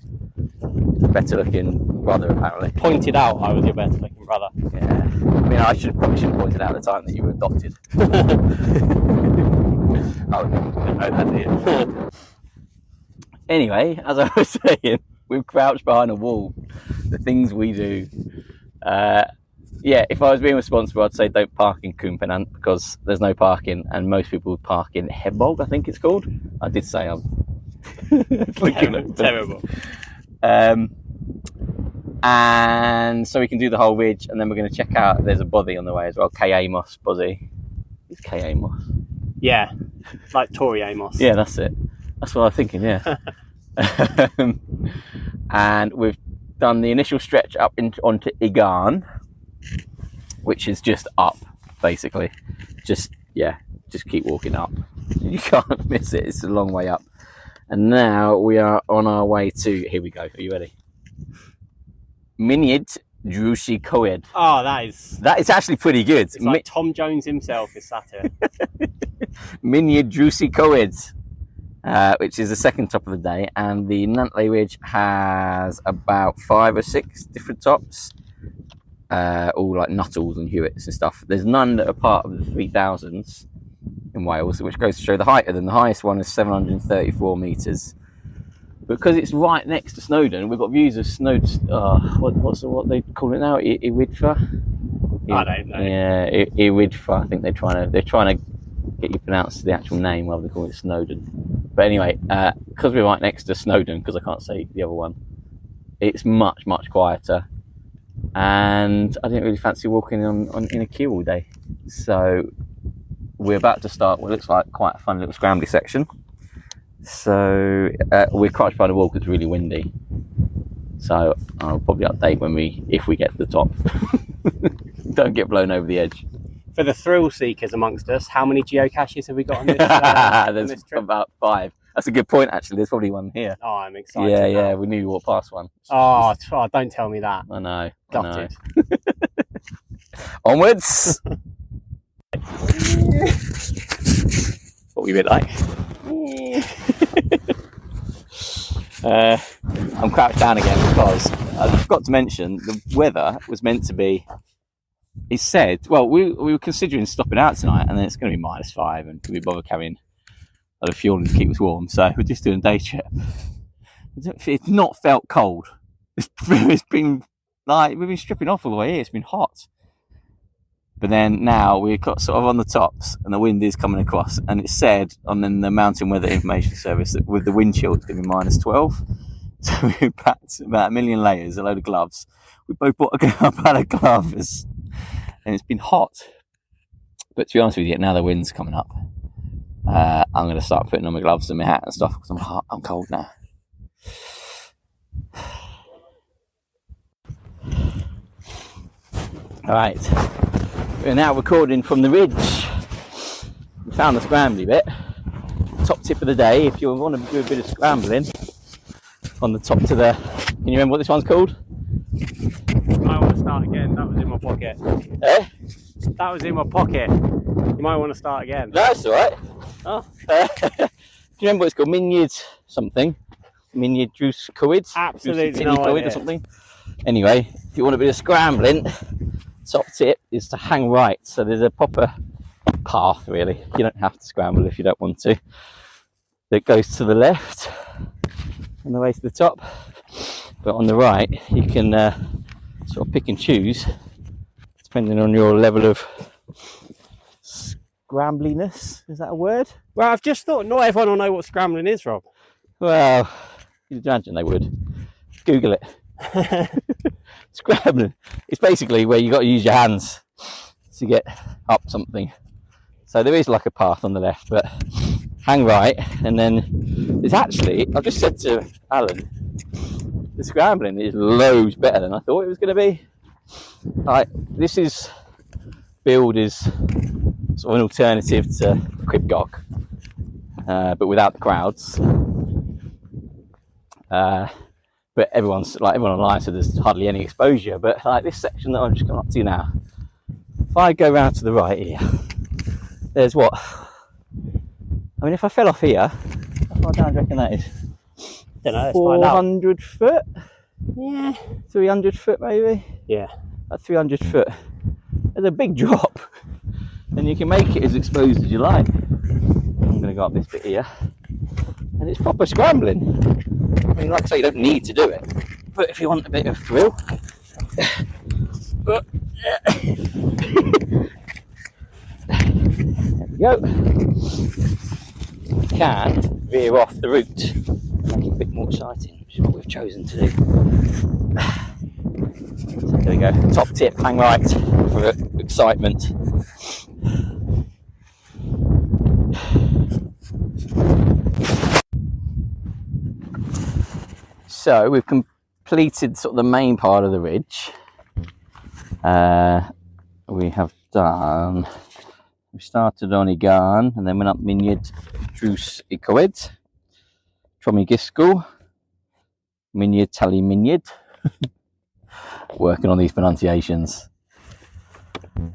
better looking brother, apparently. Pointed out I was your better looking brother. Yeah. I mean, I probably shouldn't have pointed out at the time that you were adopted. Oh, no, that did. Anyway, as I was saying, we've crouched behind a wall. The things we do. Yeah, if I was being responsible, I'd say don't park in Cwmpenant, because there's no parking, and most people would park in Hebog, I think it's called. I did say I'm terrible. And so we can do the whole ridge, and then we're going to check out, there's a body on the way as well, K. Amos body. It's K. Amos. Yeah, like Tori Amos. Yeah, that's it. That's what I'm thinking, yeah. And we've done the initial stretch up onto Igarn, which is just up, basically. Just keep walking up. You can't miss it. It's a long way up. And now we are on our way to, here we go. Are you ready? Nantlle Ridge. Oh, that is actually pretty good. It's like Tom Jones himself is sat here. Nantlle Ridge, which is the second top of the day, and the Nantlle Ridge has about 5 or 6 different tops, all like Nuttall and Hewitts and stuff. There's none that are part of the 3000s in Wales, which goes to show the height of them. The highest one is 734 metres. Because it's right next to Snowdon, we've got views of what they call it now? Iwydfa? I don't know. Yeah, Iwydfa. I think they're trying to get you pronounced the actual name rather than calling it Snowdon. But anyway, because we're right next to Snowdon, because I can't say the other one, it's much, much quieter. And I didn't really fancy walking in a queue all day. So we're about to start what looks like quite a fun little scrambly section. So we're crouched by the wall because it's really windy. So I'll probably update if we get to the top. Don't get blown over the edge. For the thrill seekers amongst us, how many geocaches have we got on this? There's this trip? About 5. That's a good point, actually. There's probably one here. Oh, I'm excited. Yeah, we knew you walked past one. Oh, don't tell me that. I know. Gutted. Onwards. What we bit like? I'm crouched down again because I forgot to mention the weather was meant to be. He said, well, we were considering stopping out tonight, and then it's going to be -5, and can we bother carrying a lot of fuel to keep us warm? So we're just doing a day trip. It's not felt cold. It's been like we've been stripping off all the way here. It's been hot. But then now we've got sort of on the tops and the wind is coming across, and it said on the Mountain Weather Information Service that with the wind chill it's going to be -12. So we packed about 1 million layers, a load of gloves. We both bought a pair of gloves, and it's been hot. But to be honest with you, now the wind's coming up. I'm going to start putting on my gloves and my hat and stuff because I'm hot. I'm cold now. All right. We're now recording from the ridge. We found the scrambly bit. Top tip of the day, if you want to do a bit of scrambling on the top to the... Can you remember what this one's called? I want to start again. That was in my pocket. Eh? That was in my pocket. You might want to start again. No, that's all right. Oh. Do you remember what it's called? Minyard something? Minyard Juice Coed? Absolutely no idea. Or something? Anyway, if you want a bit of scrambling, top tip is to hang right. So there's a proper path, really. You don't have to scramble if you don't want to. That goes to the left on the way to the top. But on the right, you can sort of pick and choose, depending on your level of scrambliness. Is that a word? Well, I've just thought not everyone will know what scrambling is, Rob. Well, you'd imagine they would. Google it. Scrambling. It's basically where you got to use your hands to get up something. So there is like a path on the left, but hang right, and then there's actually, I've just said to Alan, the scrambling is loads better than I thought it was going to be. Like, this is billed as sort of an alternative to Cribgoch, but without the crowds. But everyone online said there's hardly any exposure. But like this section that I'm just going up to now, if I go round to the right here, there's what? I mean, if I fell off here, how far down do you reckon that is? I don't know, 400 foot? Yeah. 300 foot maybe? Yeah. At 300 foot. There's a big drop. And you can make it as exposed as you like. I'm going to go up this bit here. And it's proper scrambling. I mean, like I say, you don't need to do it. But if you want a bit of thrill... There we go. You can veer off the route and make it a bit more exciting, which is what we've chosen to do. So there we go. Top tip, hang right for excitement. So we've completed sort of the main part of the ridge. We started on Igan and then went up Minyard Drws I Coed, Tromi Gisgol, Minyard Tally Minyard. Working on these pronunciations.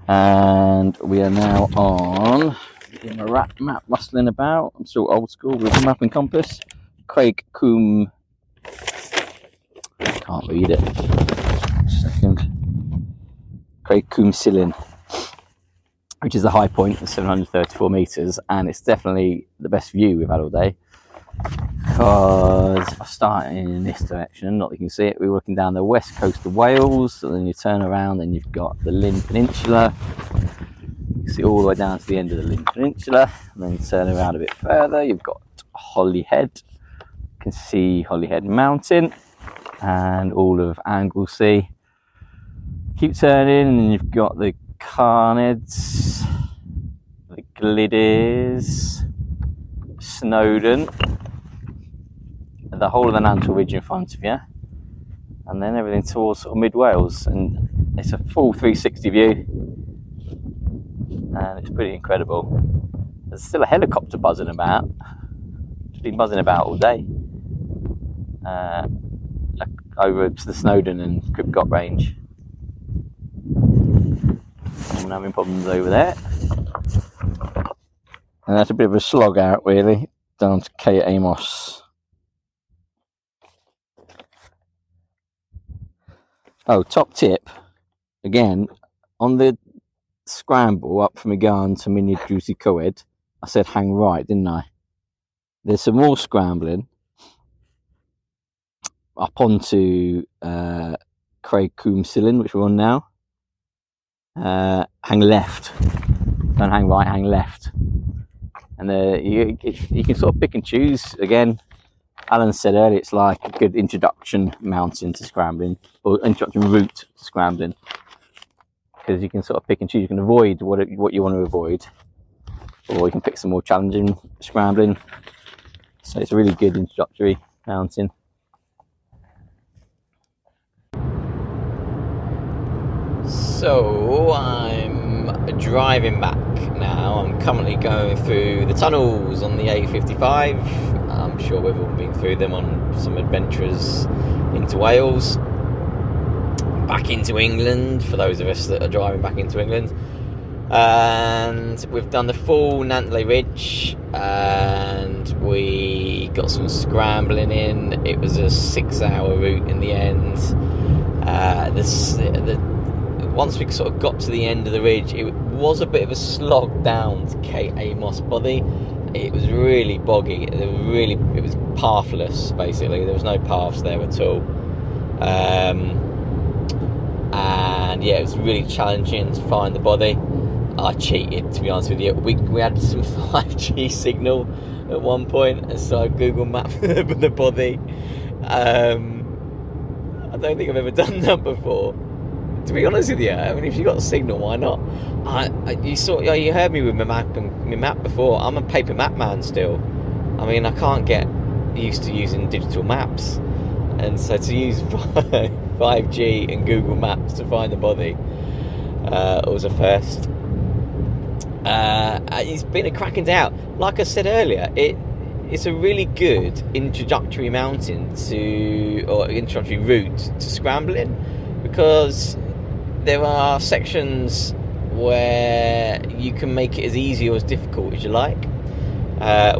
And we are now on, getting a map rustling about. I'm still old school with a map and compass. Craig Coombe. Can't read it. Second. Craig Coombe Sillin, which is the high point of 734 metres, and it's definitely the best view we've had all day. Because if I start in this direction, not that you can see it, we're working down the west coast of Wales, and then you turn around and you've got the Llyn Peninsula. You can see all the way down to the end of the Llyn Peninsula, and then you turn around a bit further, you've got Holyhead. You can see Holyhead Mountain and all of Anglesey. Keep turning, and then you've got the Carneds, the Gliders, Snowdon, the whole of the Nantlle Ridge in front of you, and then everything towards sort of mid Wales, and it's a full 360 view, and it's pretty incredible. There's still a helicopter buzzing about. It's been buzzing about all day. Over to the Snowdon and Cribgoch range. I'm having problems over there. And that's a bit of a slog out, really. down to Kate Amos. Oh, top tip again on the scramble up from Igan to Minya Juicy Coed. I said hang right, didn't I? There's some more scrambling up onto Craig Coombe-Sillin, which we're on now. Hang left, don't hang right, hang left. And you can sort of pick and choose. Again, Alan said earlier, it's like a good introduction mountain to scrambling, or introduction route to scrambling, because you can sort of pick and choose. You can avoid what you want to avoid, or you can pick some more challenging scrambling. So it's a really good introductory mountain. So I'm driving back now. I'm currently going through the tunnels on the A55. I'm sure we've all been through them on some adventures into Wales, back into England, for those of us that are driving back into England. And we've done the full Nantlle Ridge, and we got some scrambling in. It was a 6-hour route in the end. Once we sort of got to the end of the ridge, it was a bit of a slog down to Kate Amos Body. It was really boggy. It was pathless, basically. There was no paths there at all. And yeah, it was really challenging to find the body. I cheated, to be honest with you. We had some 5G signal at one point, and so I Google mapped the body. I don't think I've ever done that before, to be honest with you. I mean, if you got a signal, why not? You heard me with my map before. I'm a paper map man still. I mean, I can't get used to using digital maps, and so to use 5G and Google Maps to find the body was a first. It's been a cracking day out. Like I said earlier, it's a really good introductory introductory route to scrambling, because there are sections where you can make it as easy or as difficult as you like.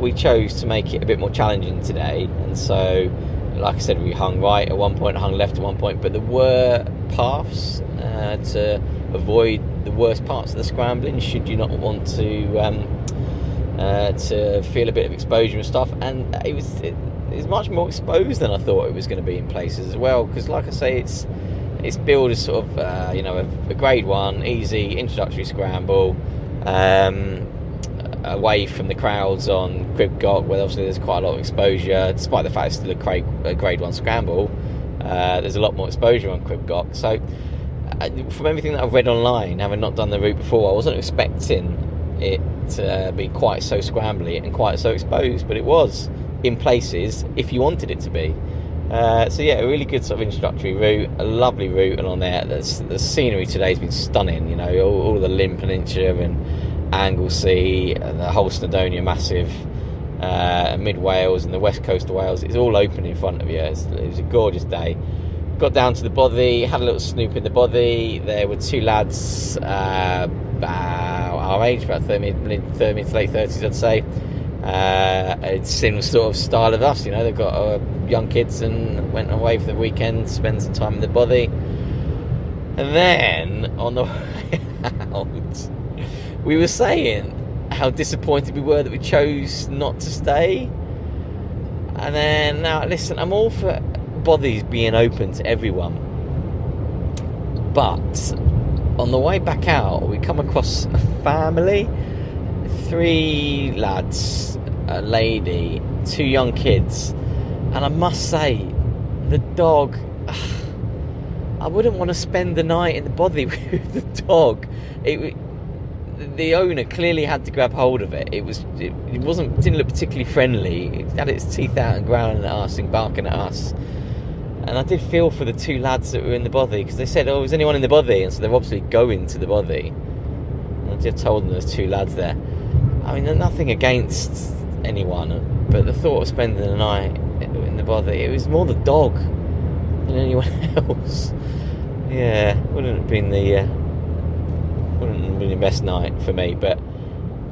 We chose to make it a bit more challenging today, and so, like I said, we hung right at one point, hung left at one point, but there were paths to avoid the worst parts of the scrambling should you not want to feel a bit of exposure and stuff. And it was much more exposed than I thought it was going to be in places as well, because like I say, it's billed as sort of a grade 1 easy introductory scramble, away from the crowds on Crib Goch, where obviously there's quite a lot of exposure. Despite the fact it's still a grade 1 scramble, there's a lot more exposure on Crib Goch. So from everything that I've read online, having not done the route before, I wasn't expecting it to be quite so scrambly and quite so exposed, but it was in places if you wanted it to be. So yeah, a really good sort of introductory route, a lovely route, and on there the scenery today has been stunning. You know, all the Llyn Peninsula and Anglesey, and the whole Snowdonia Massif, mid Wales and the west coast of Wales. It's all open in front of you. It was a gorgeous day. Got down to the bothy, had a little snoop in the bothy. There were two lads about our age, about 30 to late 30s, I'd say. It's similar sort of style of us, you know. They've got young kids and went away for the weekend, spend some time in the bothy. And then on the way out, we were saying how disappointed we were that we chose not to stay. And then, now listen, I'm all for bothies being open to everyone, but on the way back out, we come across a family, 3 lads, a lady, 2 young kids, and I must say, the dog, I wouldn't want to spend the night in the bothy with the dog. The owner clearly had to grab hold of it. It didn't look particularly friendly. It had its teeth out and growling at us and barking at us. And I did feel for the 2 lads that were in the bothy, because they said, "Oh, is anyone in the bothy?" And so they're obviously going to the bothy. And I just told them there's 2 lads there. I mean, nothing against anyone, but the thought of spending the night in the bothy, it was more the dog than anyone else. Yeah, wouldn't have been the best night for me, but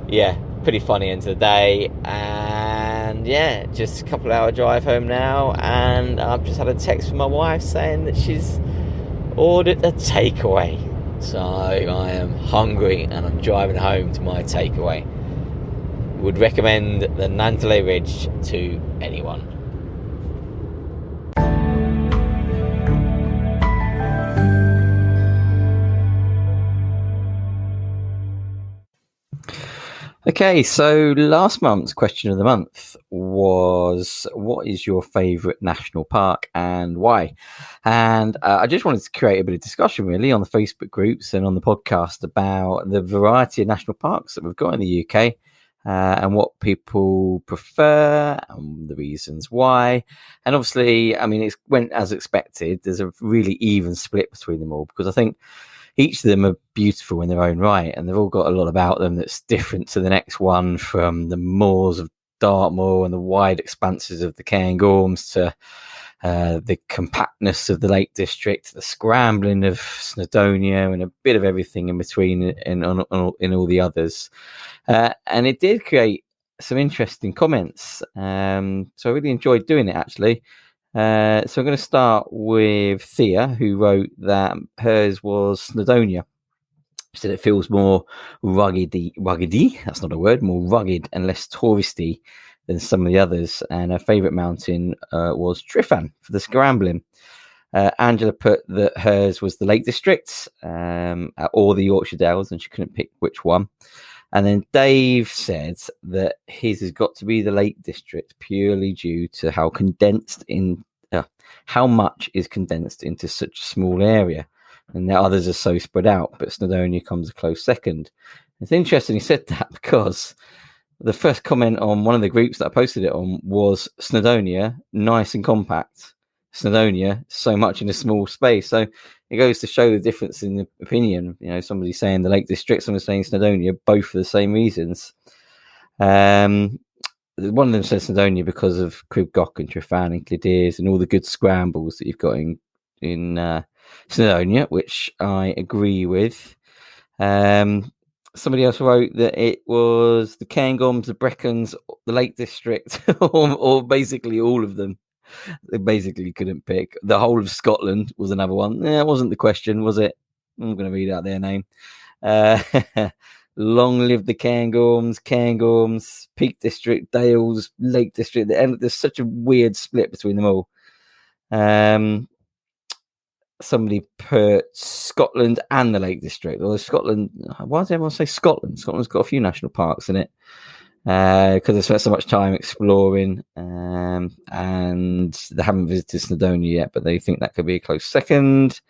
yeah, pretty funny end of the day. And And yeah, just a couple hour drive home now, and I've just had a text from my wife saying that she's ordered a takeaway. So I am hungry and I'm driving home to my takeaway. Would recommend the Nantlle Ridge to anyone. Okay, so last month's question of the month was, what is your favourite national park and why? And I just wanted to create a bit of discussion really on the Facebook groups and on the podcast about the variety of national parks that we've got in the UK and what people prefer and the reasons why. And obviously, I mean, it went as expected. There's a really even split between them all because I think each of them are beautiful in their own right, and they've all got a lot about them that's different to the next one, from the moors of Dartmoor and the wide expanses of the Cairngorms to the compactness of the Lake District, the scrambling of Snowdonia, and a bit of everything in between in all the others. And it did create some interesting comments. So I really enjoyed doing it, actually. So I'm going to start with Thea, who wrote that hers was Snowdonia. She said it feels more ruggedy, that's not a word, more rugged and less touristy than some of the others. And her favourite mountain was Tryfan for the scrambling. Angela put that hers was the Lake District or the Yorkshire Dales, and she couldn't pick which one. And then Dave said that his has got to be the Lake District purely due to how much is condensed into such a small area. And the others are so spread out, but Snowdonia comes a close second. It's interesting he said that because the first comment on one of the groups that I posted it on was Snowdonia, nice and compact. Snowdonia, so much in a small space. So it goes to show the difference in the opinion. You know, somebody saying the Lake District, somebody saying Snowdonia, both for the same reasons. One of them says Snowdonia because of Crib Goch and Tryfan and Clydeirs and all the good scrambles that you've got in Snowdonia, which I agree with. Somebody else wrote that it was the Cairngorms, the Brecons, the Lake District, or basically all of them. They basically couldn't pick. The whole of Scotland was another one. It wasn't the question, was it? I'm going to read out their name. Long live the Cairngorms, Peak District, Dales, Lake District. There's such a weird split between them all. Somebody put Scotland and the Lake District. Although Scotland, why does everyone say Scotland? Scotland's got a few national parks in it. Because they spent so much time exploring and they haven't visited Snowdonia yet, but they think that could be a close second.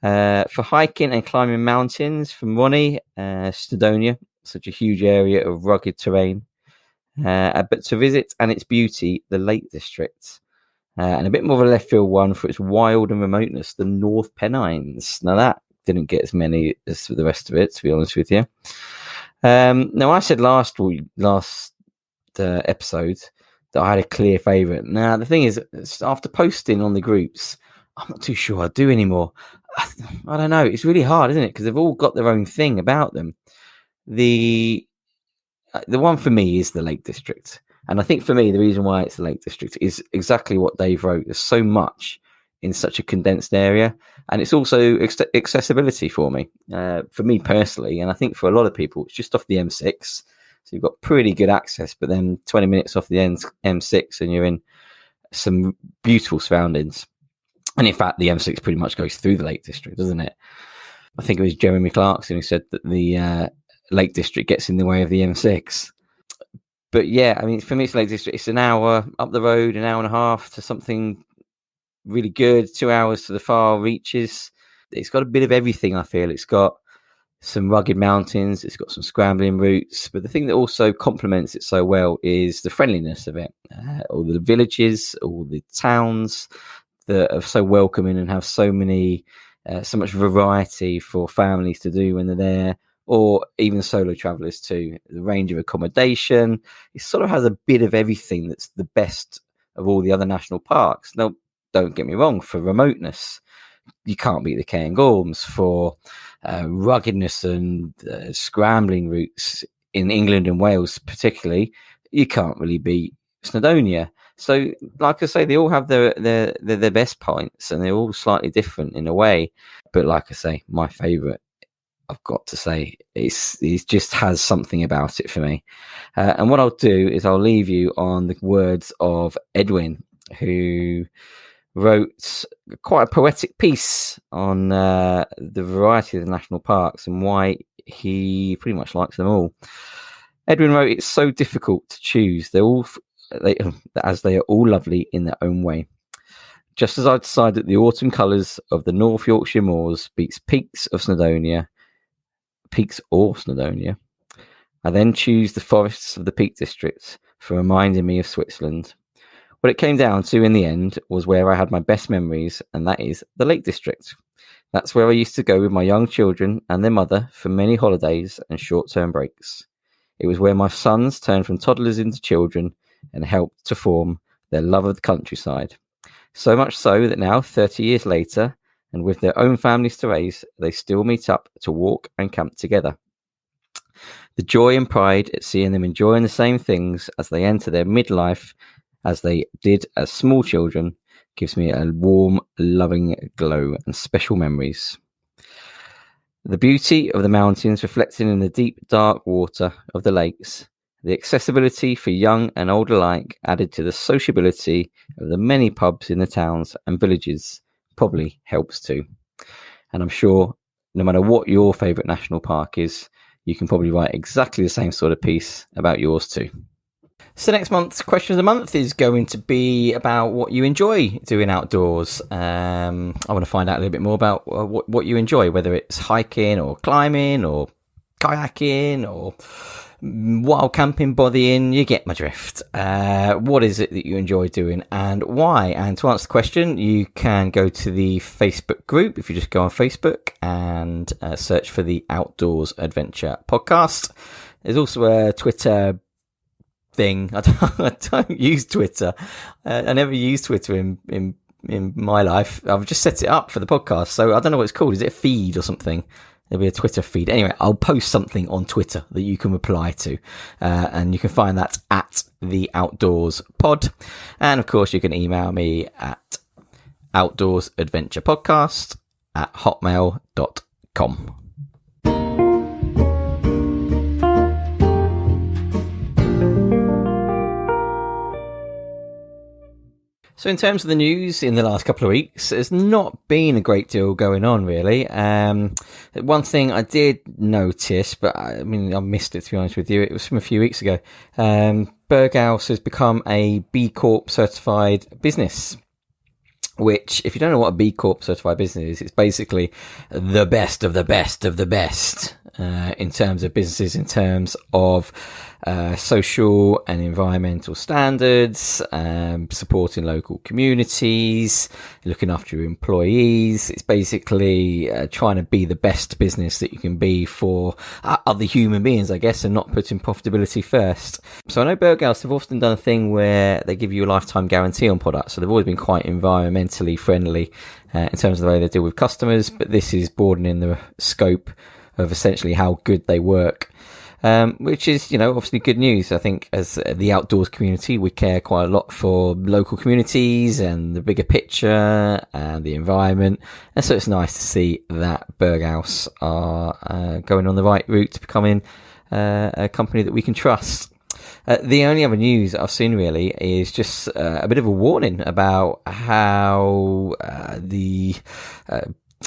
For hiking and climbing mountains, from Ronnie, Snowdonia, such a huge area of rugged terrain. But to visit and its beauty, the Lake District. And a bit more of a left field one for its wild and remoteness, the North Pennines. Now that didn't get as many as the rest of it, to be honest with you. Now, I said last episode that I had a clear favourite. Now, the thing is, after posting on the groups, I'm not too sure I do anymore. I don't know. It's really hard, isn't it? Because they've all got their own thing about them. The one for me is the Lake District. And I think for me, the reason why it's the Lake District is exactly what Dave wrote. There's so much in such a condensed area. And it's also accessibility for me personally. And I think for a lot of people, it's just off the M6. So you've got pretty good access, but then 20 minutes off the M6 and you're in some beautiful surroundings. And in fact, the M6 pretty much goes through the Lake District, doesn't it? I think it was Jeremy Clarkson who said that the Lake District gets in the way of the M6. But yeah, I mean, for me, it's Lake District. It's an hour up the road, an hour and a half to something really good, 2 hours to the far reaches. It's got a bit of everything, I feel. It's got some rugged mountains, it's got some scrambling routes, but the thing that also complements it so well is the friendliness of it. All the villages, all the towns that are so welcoming and have so much variety for families to do when they're there, or even solo travelers too. The range of accommodation, it sort of has a bit of everything that's the best of all the other national parks. Now, don't get me wrong, for remoteness, you can't beat the Cairngorms. For ruggedness and scrambling routes in England and Wales particularly, you can't really beat Snowdonia. So, like I say, they all have their best points, and they're all slightly different in a way. But like I say, my favourite, I've got to say, it just has something about it for me. And what I'll do is I'll leave you on the words of Edwin, who wrote quite a poetic piece on the variety of the national parks and why he pretty much likes them all. Edwin wrote, "It's so difficult to choose. As they are all lovely in their own way. Just as I decided that the autumn colours of the North Yorkshire moors beats peaks or Snowdonia, I then choose the forests of the Peak District for reminding me of Switzerland. What it came down to in the end was where I had my best memories, and that is the Lake District. That's where I used to go with my young children and their mother for many holidays and short-term breaks. It was where my sons turned from toddlers into children and helped to form their love of the countryside. So much so that now, 30 years later, and with their own families to raise, they still meet up to walk and camp together. The joy and pride at seeing them enjoying the same things as they enter their midlife as they did as small children gives me a warm, loving glow and special memories. The beauty of the mountains reflected in the deep, dark water of the lakes, the accessibility for young and old alike added to the sociability of the many pubs in the towns and villages probably helps too. And I'm sure no matter what your favourite national park is, you can probably write exactly the same sort of piece about yours too. So next month's question of the month is going to be about what you enjoy doing outdoors. I want to find out a little bit more about what you enjoy, whether it's hiking or climbing or kayaking or wild camping, bodying. You get my drift. What is it that you enjoy doing and why? And to answer the question, you can go to the Facebook group. If you just go on Facebook and search for the Outdoors Adventure Podcast. There's also a Twitter thing. I don't use Twitter. I never use Twitter in my life. I've just set it up for the podcast, so I don't know what it's called. Is it a feed or something? There'll be a Twitter feed. Anyway, I'll post something on Twitter that you can reply to, and you can find that at the Outdoors Pod. And of course, you can email me at outdoorsadventurepodcast@hotmail.com. So in terms of the news in the last couple of weeks, there's not been a great deal going on, really. One thing I did notice, but I missed it, to be honest with you. It was from a few weeks ago. Berghaus has become a B Corp certified business, which, if you don't know what a B Corp certified business is, it's basically the best of the best of the best in terms of businesses, in terms of social and environmental standards, supporting local communities, looking after your employees. It's basically trying to be the best business that you can be for other human beings, I guess, and not putting profitability first. So I know Berghaus have often done a thing where they give you a lifetime guarantee on products, so they've always been quite environmentally friendly in terms of the way they deal with customers, but this is broadening the scope of essentially how good they work. Which is, obviously good news. I think as the outdoors community, we care quite a lot for local communities and the bigger picture and the environment. And so it's nice to see that Berghaus are going on the right route to becoming a company that we can trust. The only other news I've seen really is just a bit of a warning about how the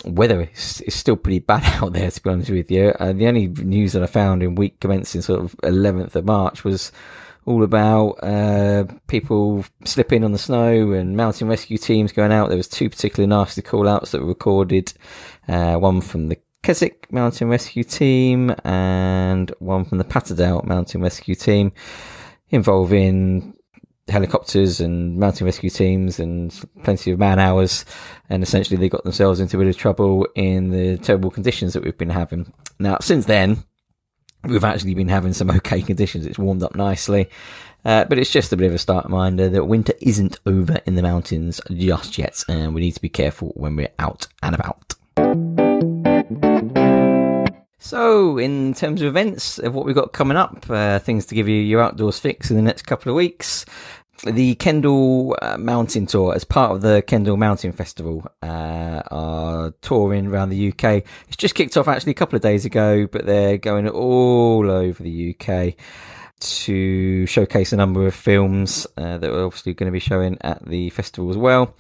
weather is still pretty bad out there, to be honest with you. The only news that I found in week commencing sort of 11th of March was all about people slipping on the snow and mountain rescue teams going out. There was two particularly nasty call-outs that were recorded, one from the Keswick Mountain Rescue Team and one from the Patterdale Mountain Rescue Team, involving helicopters and mountain rescue teams and plenty of man hours, and essentially they got themselves into a bit of trouble in the terrible conditions that we've been having. Now, since then, we've actually been having some okay conditions. It's warmed up nicely, but it's just a bit of a stark reminder that winter isn't over in the mountains just yet, and we need to be careful when we're out and about. So, in terms of events of what we've got coming up, things to give you your outdoors fix in the next couple of weeks. the Kendall Mountain Tour, as part of the Kendall Mountain Festival, are touring around the UK. It's just kicked off actually a couple of days ago, but they're going all over the UK to showcase a number of films that we're obviously going to be showing at the festival as well.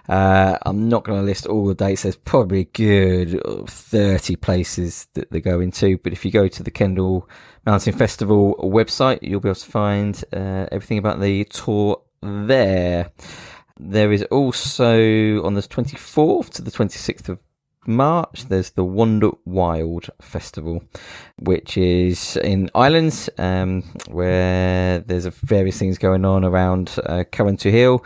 I'm not going to list all the dates. There's probably a good 30 places that they're going to, but if you go to the Kendall Mountain Festival website, you'll be able to find everything about the tour there. There is also, on the 24th to the 26th of March, there's the Wander Wild Festival, which is in Ireland, where there's various things going on around Carrantoo Hill,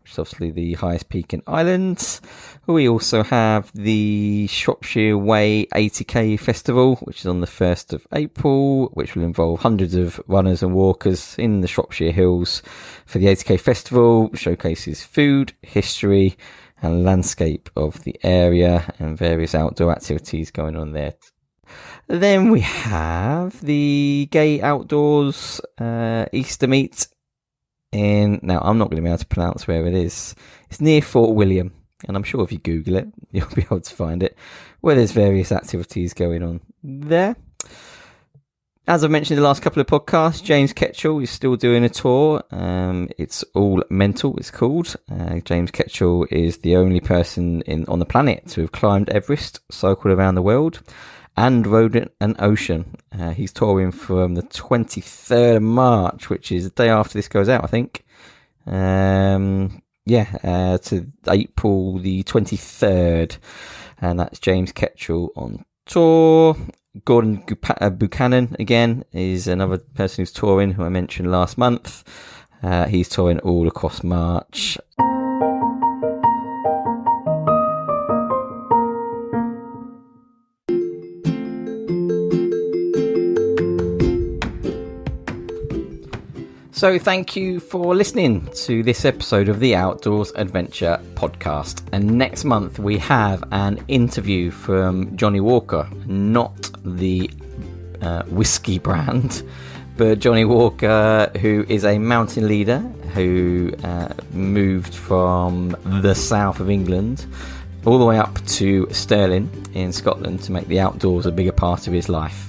which is obviously the highest peak in Ireland. We also have the Shropshire Way 80k Festival, which is on the 1st of April, which will involve hundreds of runners and walkers in the Shropshire Hills for the 80k Festival. Showcases food, history and landscape of the area and various outdoor activities going on there. Then we have the Gay Outdoors Easter Meet now I'm not going to be able to pronounce where it is. It's near Fort William, and I'm sure if you Google it, you'll be able to find it, where there's various activities going on there. As I've mentioned in the last couple of podcasts, James Ketchell is still doing a tour. It's All Mental, it's called. James Ketchell is the only person on the planet to have climbed Everest, cycled around the world, and rode an ocean. He's touring from the 23rd of March, which is the day after this goes out, I think. To April the 23rd. And that's James Ketchell on tour. Gordon Buchanan, again, is another person who's touring, who I mentioned last month. He's touring all across March. So thank you for listening to this episode of the Outdoors Adventure podcast. And next month we have an interview from Johnny Walker, not the whiskey brand, but Johnny Walker, who is a mountain leader who moved from the south of England all the way up to Stirling in Scotland to make the outdoors a bigger part of his life.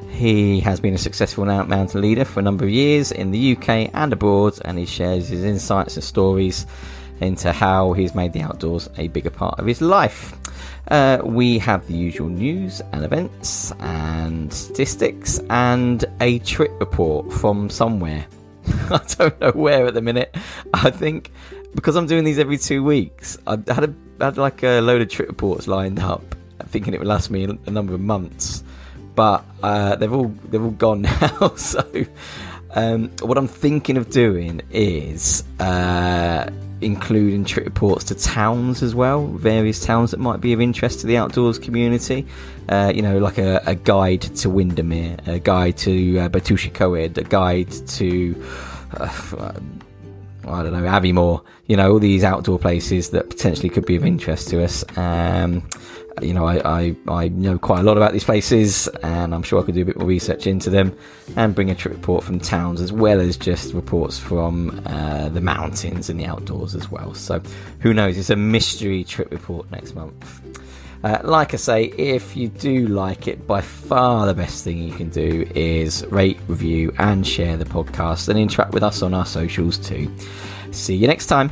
He has been a successful mountain leader for a number of years in the UK and abroad, and he shares his insights and stories into how he's made the outdoors a bigger part of his life. We have the usual news and events and statistics and a trip report from somewhere. I don't know where at the minute. I think because I'm doing these every 2 weeks, I had like a load of trip reports lined up, thinking it would last me a number of months. But they've all gone now. So what I'm thinking of doing is including trip reports to towns as well, various towns that might be of interest to the outdoors community. Like a guide to Windermere, a guide to Batushka Coed, a guide to Aviemore. All these outdoor places that potentially could be of interest to us. I know quite a lot about these places, and I'm sure I could do a bit more research into them and bring a trip report from towns as well as just reports from the mountains and the outdoors as well. So who knows, it's a mystery trip report next month. Like I say, if you do like it, by far the best thing you can do is rate, review and share the podcast and interact with us on our socials too. See you next time.